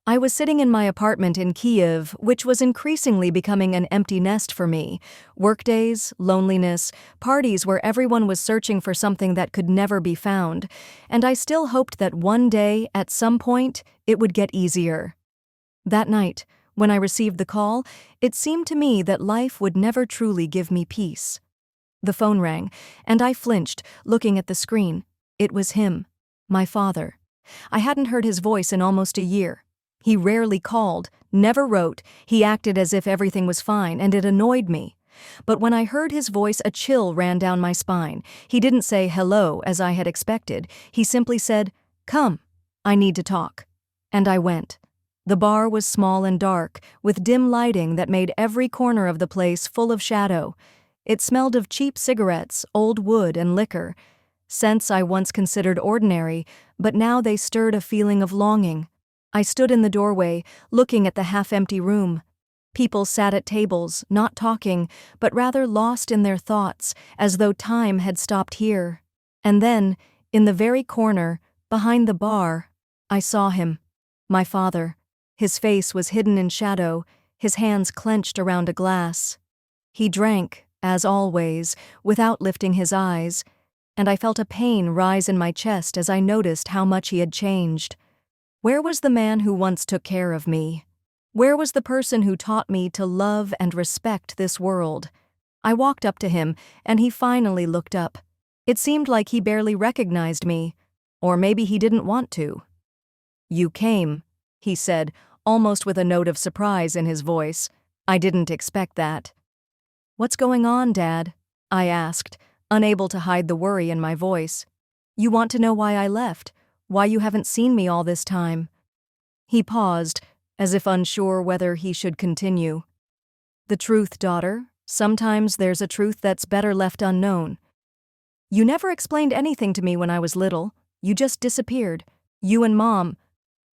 I was sitting in my apartment in Kiev, which was increasingly becoming an empty nest for me. Workdays, loneliness, parties where everyone was searching for something that could never be found, and I still hoped that one day, at some point, it would get easier. That night, when I received the call, it seemed to me that life would never truly give me peace. The phone rang, and I flinched, looking at the screen. It was him, my father. I hadn't heard his voice in almost a year. He rarely called, never wrote, he acted as if everything was fine, and it annoyed me. But when I heard his voice, a chill ran down my spine. He didn't say hello as I had expected. He simply said, "Come, I need to talk." And I went. The bar was small and dark, with dim lighting that made every corner of the place full of shadow. It smelled of cheap cigarettes, old wood, and liquor. Scents I once considered ordinary, but now they stirred a feeling of longing. I stood in the doorway, looking at the half-empty room. People sat at tables, not talking, but rather lost in their thoughts, as though time had stopped here. And then, in the very corner, behind the bar, I saw him, my father. His face was hidden in shadow, his hands clenched around a glass. He drank, as always, without lifting his eyes, and I felt a pain rise in my chest as I noticed how much he had changed. Where was the man who once took care of me? Where was the person who taught me to love and respect this world? I walked up to him, and he finally looked up. It seemed like he barely recognized me, or maybe he didn't want to. "You came," he said, almost with a note of surprise in his voice. I didn't expect that. "What's going on, Dad?" I asked, unable to hide the worry in my voice. "You want to know why I left? Why you haven't seen me all this time?" He paused, as if unsure whether he should continue. "The truth, daughter. Sometimes there's a truth that's better left unknown. You never explained anything to me when I was little. You just disappeared. You and Mom.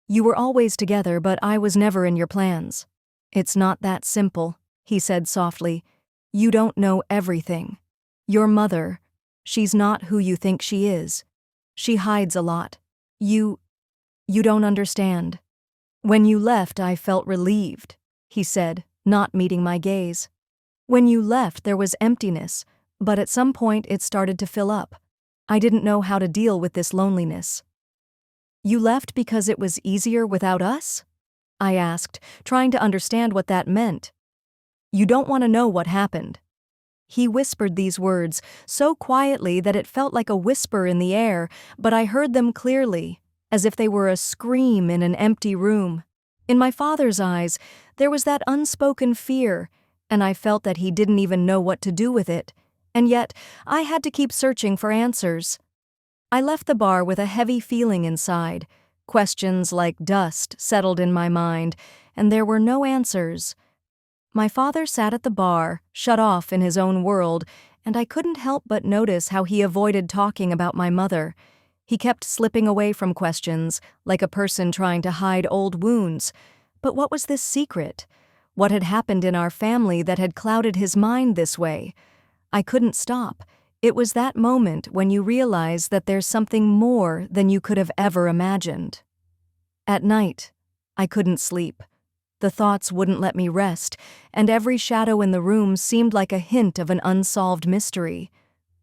You were always together, but I was never in your plans. It's not that simple," he said softly. "You don't know everything. Your mother, she's not who you think she is. She hides a lot. You don't understand." "When you left, I felt relieved," he said, not meeting my gaze. "When you left, there was emptiness, but at some point it started to fill up. I didn't know how to deal with this loneliness." "You left because it was easier without us?" I asked, trying to understand what that meant. "You don't want to know what happened." He whispered these words, so quietly that it felt like a whisper in the air, but I heard them clearly, as if they were a scream in an empty room. In my father's eyes, there was that unspoken fear, and I felt that he didn't even know what to do with it, and yet I had to keep searching for answers. I left the bar with a heavy feeling inside. Questions like dust settled in my mind, and there were no answers. My father sat at the bar, shut off in his own world, and I couldn't help but notice how he avoided talking about my mother. He kept slipping away from questions, like a person trying to hide old wounds. But what was this secret? What had happened in our family that had clouded his mind this way? I couldn't stop. It was that moment when you realize that there's something more than you could have ever imagined. At night, I couldn't sleep. The thoughts wouldn't let me rest, and every shadow in the room seemed like a hint of an unsolved mystery.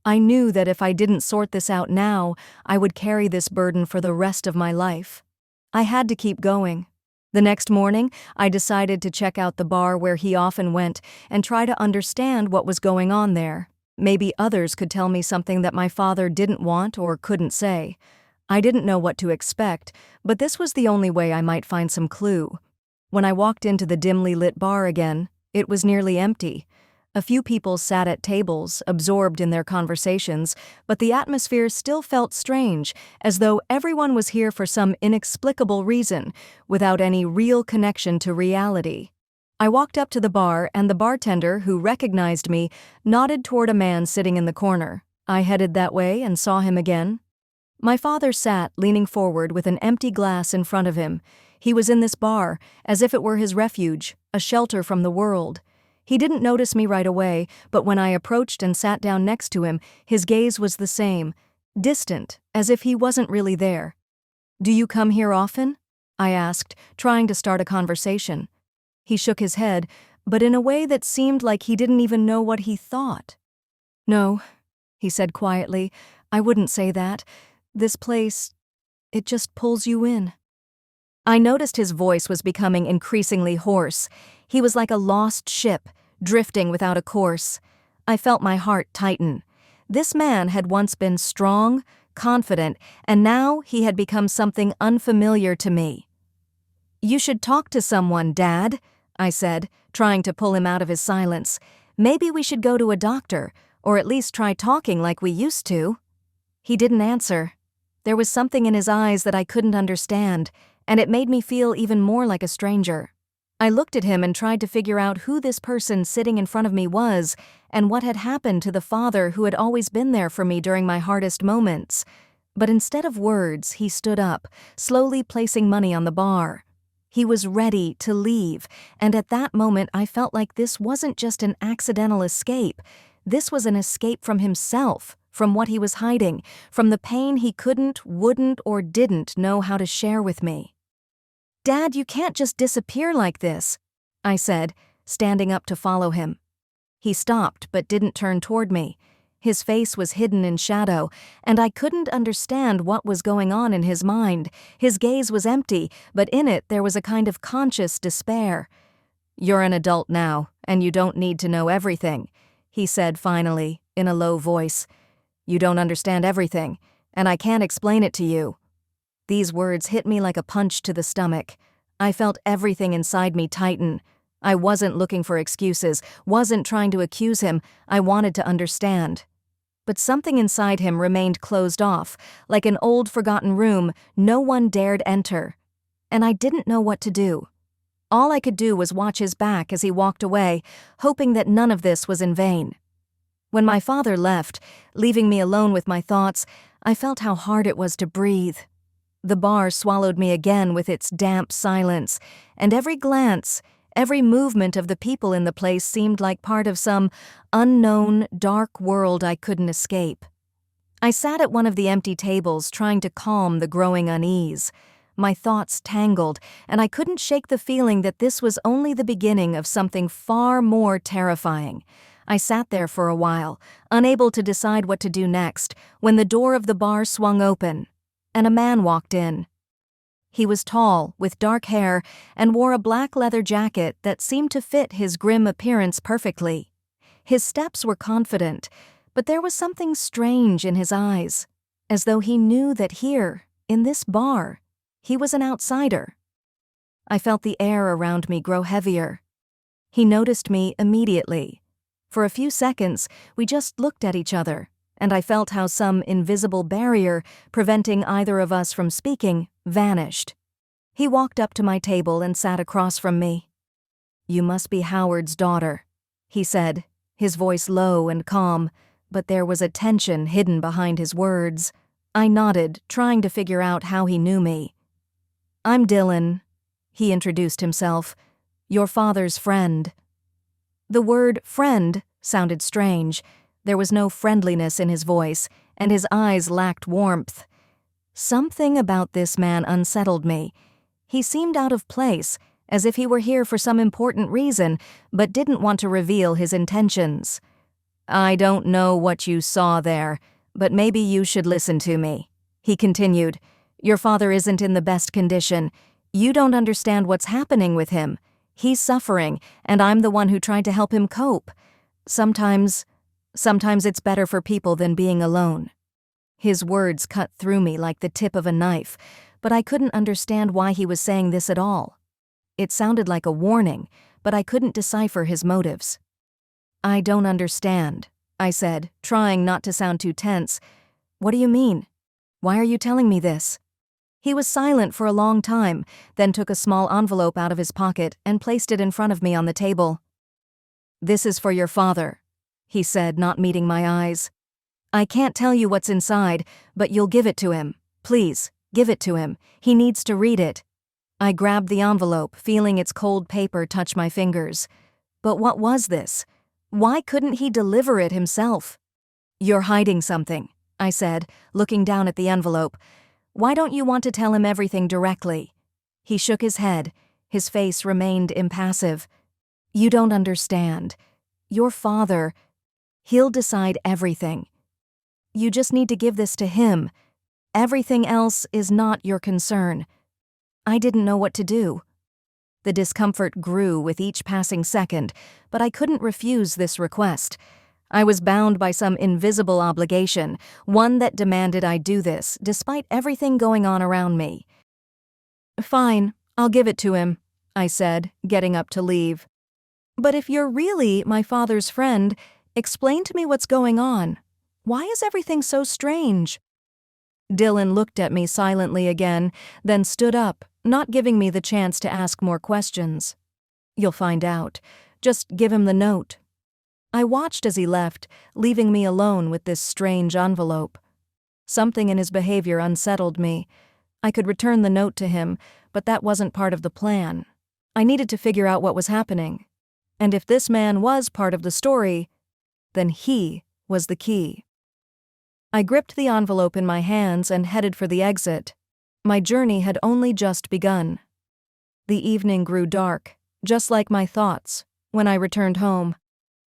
I knew that if I didn't sort this out now, I would carry this burden for the rest of my life. I had to keep going. The next morning, I decided to check out the bar where he often went and try to understand what was going on there. Maybe others could tell me something that my father didn't want or couldn't say. I didn't know what to expect, but this was the only way I might find some clue. When I walked into the dimly lit bar again, it was nearly empty. A few people sat at tables, absorbed in their conversations, but the atmosphere still felt strange, as though everyone was here for some inexplicable reason, without any real connection to reality. I walked up to the bar, and the bartender, who recognized me, nodded toward a man sitting in the corner. I headed that way and saw him again. My father sat, leaning forward with an empty glass in front of him. He was in this bar, as if it were his refuge, a shelter from the world. He didn't notice me right away, but when I approached and sat down next to him, his gaze was the same, distant, as if he wasn't really there. "Do you come here often?" I asked, trying to start a conversation. He shook his head, but in a way that seemed like he didn't even know what he thought. "No," he said quietly, "I wouldn't say that. This place, it just pulls you in." I noticed his voice was becoming increasingly hoarse. He was like a lost ship, drifting without a course. I felt my heart tighten. This man had once been strong, confident, and now he had become something unfamiliar to me. "You should talk to someone, Dad," I said, trying to pull him out of his silence. "Maybe we should go to a doctor, or at least try talking like we used to." He didn't answer. There was something in his eyes that I couldn't understand, and it made me feel even more like a stranger. I looked at him and tried to figure out who this person sitting in front of me was and what had happened to the father who had always been there for me during my hardest moments. But instead of words, he stood up, slowly placing money on the bar. He was ready to leave, and at that moment I felt like this wasn't just an accidental escape. This was an escape from himself, from what he was hiding, from the pain he couldn't, wouldn't, or didn't know how to share with me. "Dad, you can't just disappear like this," I said, standing up to follow him. He stopped but didn't turn toward me. His face was hidden in shadow, and I couldn't understand what was going on in his mind. His gaze was empty, but in it there was a kind of conscious despair. "You're an adult now, and you don't need to know everything," he said finally, in a low voice. "You don't understand everything, and I can't explain it to you." These words hit me like a punch to the stomach. I felt everything inside me tighten. I wasn't looking for excuses, wasn't trying to accuse him. I wanted to understand. But something inside him remained closed off, like an old forgotten room no one dared enter. And I didn't know what to do. All I could do was watch his back as he walked away, hoping that none of this was in vain. When my father left, leaving me alone with my thoughts, I felt how hard it was to breathe. The bar swallowed me again with its damp silence, and every glance, every movement of the people in the place seemed like part of some unknown, dark world I couldn't escape. I sat at one of the empty tables trying to calm the growing unease. My thoughts tangled, and I couldn't shake the feeling that this was only the beginning of something far more terrifying. I sat there for a while, unable to decide what to do next, when the door of the bar swung open, and a man walked in. He was tall, with dark hair, and wore a black leather jacket that seemed to fit his grim appearance perfectly. His steps were confident, but there was something strange in his eyes, as though he knew that here, in this bar, he was an outsider. I felt the air around me grow heavier. He noticed me immediately. For a few seconds, we just looked at each other, and I felt how some invisible barrier, preventing either of us from speaking, vanished. He walked up to my table and sat across from me. "You must be Howard's daughter," he said, his voice low and calm, but there was a tension hidden behind his words. I nodded, trying to figure out how he knew me. "I'm Dylan," he introduced himself, "your father's friend." The word friend sounded strange. There was no friendliness in his voice, and his eyes lacked warmth. Something about this man unsettled me. He seemed out of place, as if he were here for some important reason, but didn't want to reveal his intentions. "I don't know what you saw there, but maybe you should listen to me," he continued. "Your father isn't in the best condition. You don't understand what's happening with him. He's suffering, and I'm the one who tried to help him cope. Sometimes it's better for people than being alone." His words cut through me like the tip of a knife, but I couldn't understand why he was saying this at all. It sounded like a warning, but I couldn't decipher his motives. "I don't understand," I said, trying not to sound too tense. "What do you mean? Why are you telling me this?" He was silent for a long time, then took a small envelope out of his pocket and placed it in front of me on the table. "This is for your father," he said, not meeting my eyes. "I can't tell you what's inside, but you'll give it to him. Please, give it to him. He needs to read it." I grabbed the envelope, feeling its cold paper touch my fingers. But what was this? Why couldn't he deliver it himself? "You're hiding something," I said, looking down at the envelope. "Why don't you want to tell him everything directly?" He shook his head. His face remained impassive. You don't understand. Your father, he'll decide everything. You just need to give this to him. Everything else is not your concern. I didn't know what to do. The discomfort grew with each passing second, but I couldn't refuse this request. I was bound by some invisible obligation, one that demanded I do this, despite everything going on around me. Fine, I'll give it to him, I said, getting up to leave. But if you're really my father's friend, explain to me what's going on. Why is everything so strange? Dylan looked at me silently again, then stood up, not giving me the chance to ask more questions. You'll find out. Just give him the note. I watched as he left, leaving me alone with this strange envelope. Something in his behavior unsettled me. I could return the note to him, but that wasn't part of the plan. I needed to figure out what was happening. And if this man was part of the story, then he was the key. I gripped the envelope in my hands and headed for the exit. My journey had only just begun. The evening grew dark, just like my thoughts, when I returned home.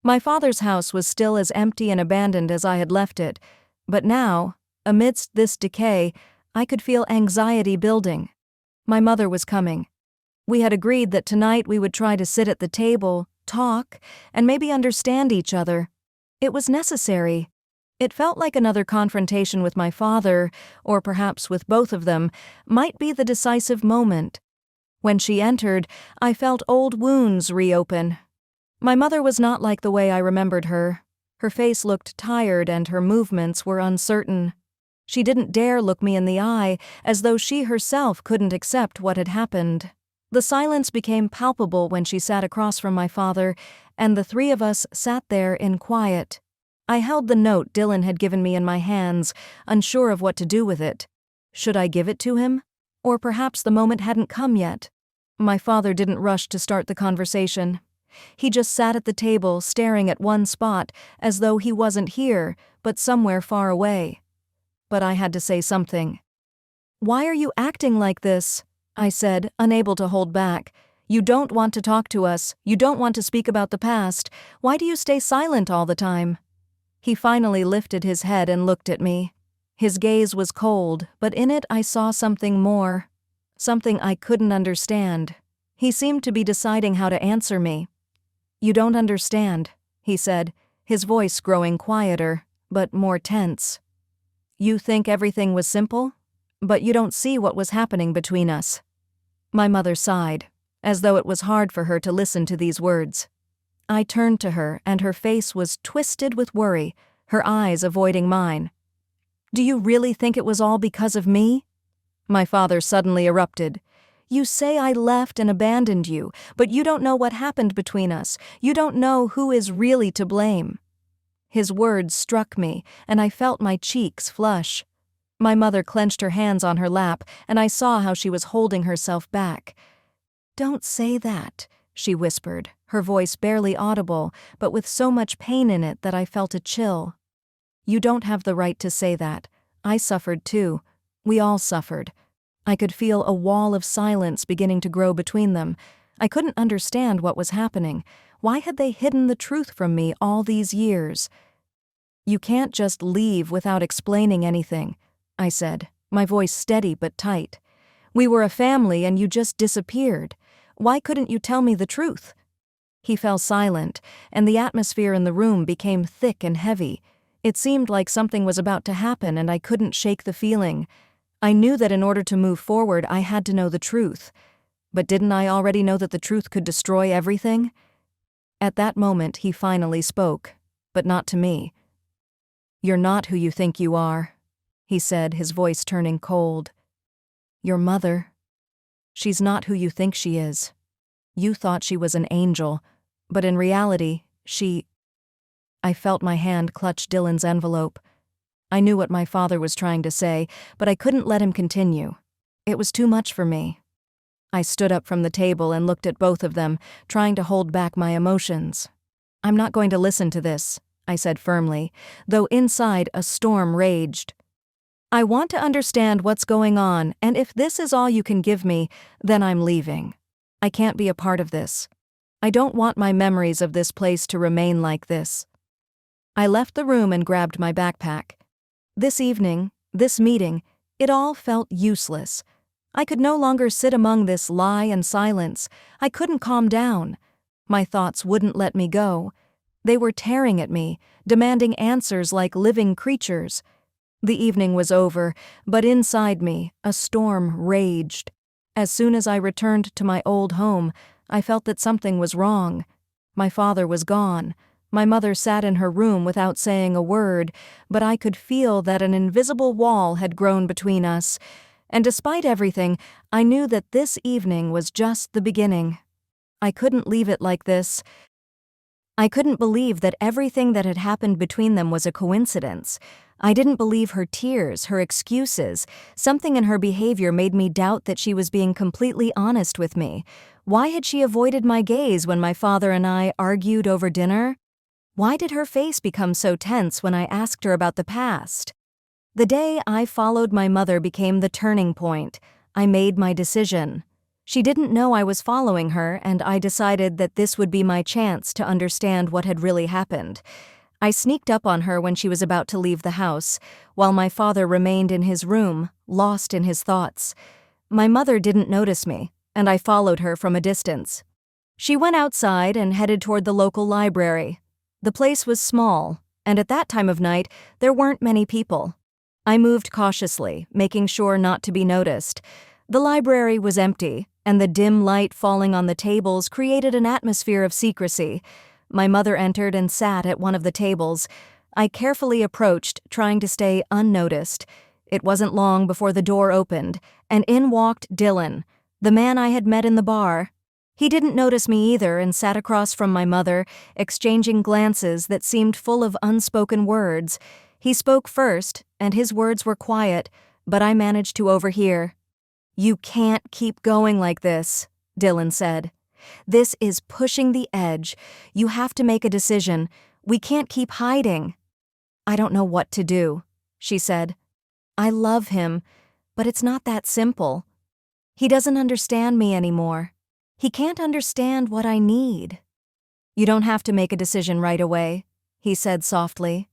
My father's house was still as empty and abandoned as I had left it, but now, amidst this decay, I could feel anxiety building. My mother was coming. We had agreed that tonight we would try to sit at the table, talk, and maybe understand each other. It was necessary. It felt like another confrontation with my father, or perhaps with both of them, might be the decisive moment. When she entered, I felt old wounds reopen. My mother was not like the way I remembered her. Her face looked tired and her movements were uncertain. She didn't dare look me in the eye, as though she herself couldn't accept what had happened. The silence became palpable when she sat across from my father, and the three of us sat there in quiet. I held the note Dylan had given me in my hands, unsure of what to do with it. Should I give it to him? Or perhaps the moment hadn't come yet. My father didn't rush to start the conversation. He just sat at the table, staring at one spot, as though he wasn't here, but somewhere far away. But I had to say something. "Why are you acting like this?" I said, unable to hold back. "You don't want to talk to us. You don't want to speak about the past. Why do you stay silent all the time?" He finally lifted his head and looked at me. His gaze was cold, but in it I saw something more. Something I couldn't understand. He seemed to be deciding how to answer me. "You don't understand," he said, his voice growing quieter, but more tense. "You think everything was simple? But you don't see what was happening between us." My mother sighed, as though it was hard for her to listen to these words. I turned to her, and her face was twisted with worry, her eyes avoiding mine. "Do you really think it was all because of me?" My father suddenly erupted. "You say I left and abandoned you, but you don't know what happened between us. You don't know who is really to blame." His words struck me, and I felt my cheeks flush. My mother clenched her hands on her lap, and I saw how she was holding herself back. "Don't say that," she whispered, her voice barely audible, but with so much pain in it that I felt a chill. "You don't have the right to say that. I suffered too. We all suffered." I could feel a wall of silence beginning to grow between them. I couldn't understand what was happening. Why had they hidden the truth from me all these years? "You can't just leave without explaining anything," I said, my voice steady but tight. "We were a family and you just disappeared. Why couldn't you tell me the truth?" He fell silent, and the atmosphere in the room became thick and heavy. It seemed like something was about to happen and I couldn't shake the feeling. I knew that in order to move forward I had to know the truth. But didn't I already know that the truth could destroy everything? At that moment he finally spoke, but not to me. "You're not who you think you are," he said, his voice turning cold. "Your mother. She's not who you think she is. You thought she was an angel, but in reality, she—" I felt my hand clutch Dylan's envelope. I knew what my father was trying to say, but I couldn't let him continue. It was too much for me. I stood up from the table and looked at both of them, trying to hold back my emotions. "I'm not going to listen to this," I said firmly, though inside a storm raged. I want to understand what's going on, and if this is all you can give me, then I'm leaving. I can't be a part of this. I don't want my memories of this place to remain like this. I left the room and grabbed my backpack. This evening, this meeting, it all felt useless. I could no longer sit among this lie and silence. I couldn't calm down. My thoughts wouldn't let me go. They were tearing at me, demanding answers like living creatures. The evening was over, but inside me, a storm raged. As soon as I returned to my old home, I felt that something was wrong. My father was gone. My mother sat in her room without saying a word, but I could feel that an invisible wall had grown between us. And despite everything, I knew that this evening was just the beginning. I couldn't leave it like this. I couldn't believe that everything that had happened between them was a coincidence. I didn't believe her tears, her excuses. Something in her behavior made me doubt that she was being completely honest with me. Why had she avoided my gaze when my father and I argued over dinner? Why did her face become so tense when I asked her about the past? The day I followed my mother became the turning point. I made my decision. She didn't know I was following her, and I decided that this would be my chance to understand what had really happened. I sneaked up on her when she was about to leave the house, while my father remained in his room, lost in his thoughts. My mother didn't notice me, and I followed her from a distance. She went outside and headed toward the local library. The place was small, and at that time of night, there weren't many people. I moved cautiously, making sure not to be noticed. The library was empty, and the dim light falling on the tables created an atmosphere of secrecy. My mother entered and sat at one of the tables. I carefully approached, trying to stay unnoticed. It wasn't long before the door opened, and in walked Dylan, the man I had met in the bar. He didn't notice me either and sat across from my mother, exchanging glances that seemed full of unspoken words. He spoke first, and his words were quiet, but I managed to overhear. "You can't keep going like this," Dylan said. "This is pushing the edge. You have to make a decision. We can't keep hiding." "I don't know what to do," she said. "I love him, but it's not that simple. He doesn't understand me anymore. He can't understand what I need." "You don't have to make a decision right away," he said softly.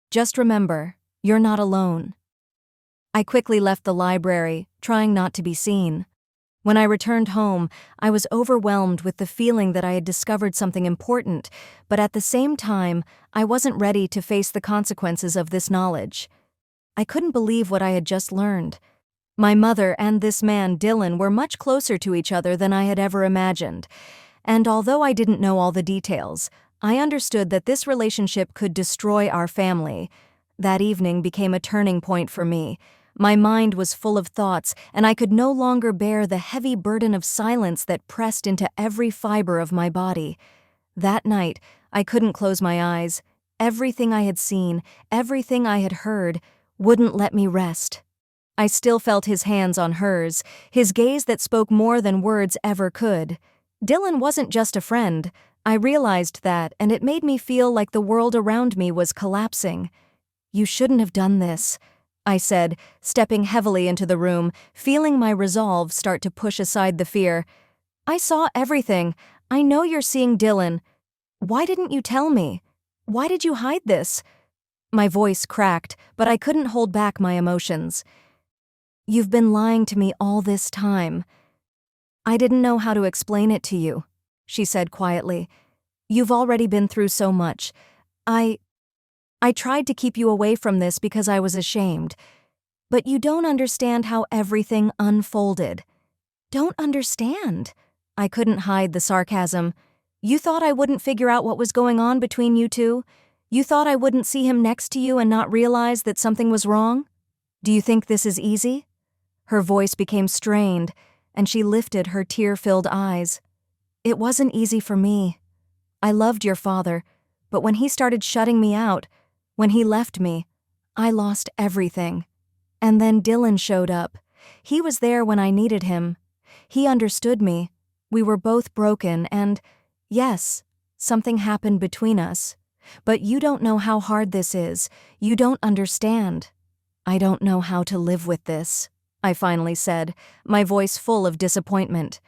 "Just remember, you're not alone." I quickly left the library, trying not to be seen. When I returned home, I was overwhelmed with the feeling that I had discovered something important, but at the same time, I wasn't ready to face the consequences of this knowledge. I couldn't believe what I had just learned. My mother and this man, Dylan, were much closer to each other than I had ever imagined. And although I didn't know all the details, I understood that this relationship could destroy our family. That evening became a turning point for me. My mind was full of thoughts, and I could no longer bear the heavy burden of silence that pressed into every fiber of my body. That night, I couldn't close my eyes. Everything I had seen, everything I had heard, wouldn't let me rest. I still felt his hands on hers, his gaze that spoke more than words ever could. Dylan wasn't just a friend. I realized that, and it made me feel like the world around me was collapsing. "You shouldn't have done this," I said, stepping heavily into the room, feeling my resolve start to push aside the fear. "I saw everything. I know you're seeing Dylan. Why didn't you tell me? Why did you hide this?" My voice cracked, but I couldn't hold back my emotions. "You've been lying to me all this time." "I didn't know how to explain it to you," she said quietly. "You've already been through so much. I tried to keep you away from this because I was ashamed. But you don't understand how everything unfolded." "Don't understand?" I couldn't hide the sarcasm. "You thought I wouldn't figure out what was going on between you two? You thought I wouldn't see him next to you and not realize that something was wrong? Do you think this is easy?" Her voice became strained, and she lifted her tear-filled eyes. "It wasn't easy for me. I loved your father, but when he started shutting me out, when he left me, I lost everything. And then Dylan showed up. He was there when I needed him. He understood me. We were both broken and, yes, something happened between us. But you don't know how hard this is. You don't understand." I don't know how to live with this, I finally said, my voice full of disappointment.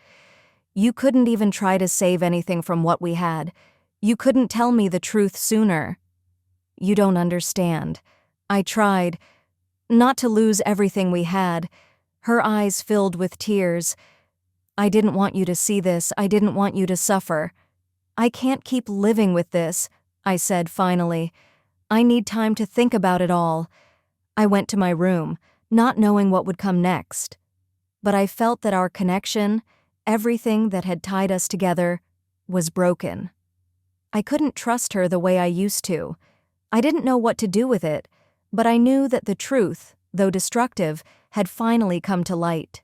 You couldn't even try to save anything from what we had. You couldn't tell me the truth sooner. You don't understand. I tried. Not to lose everything we had. Her eyes filled with tears. I didn't want you to see this. I didn't want you to suffer. I can't keep living with this, I said finally. I need time to think about it all. I went to my room, not knowing what would come next. But I felt that our connection, everything that had tied us together, was broken. I couldn't trust her the way I used to. I didn't know what to do with it, but I knew that the truth, though destructive, had finally come to light.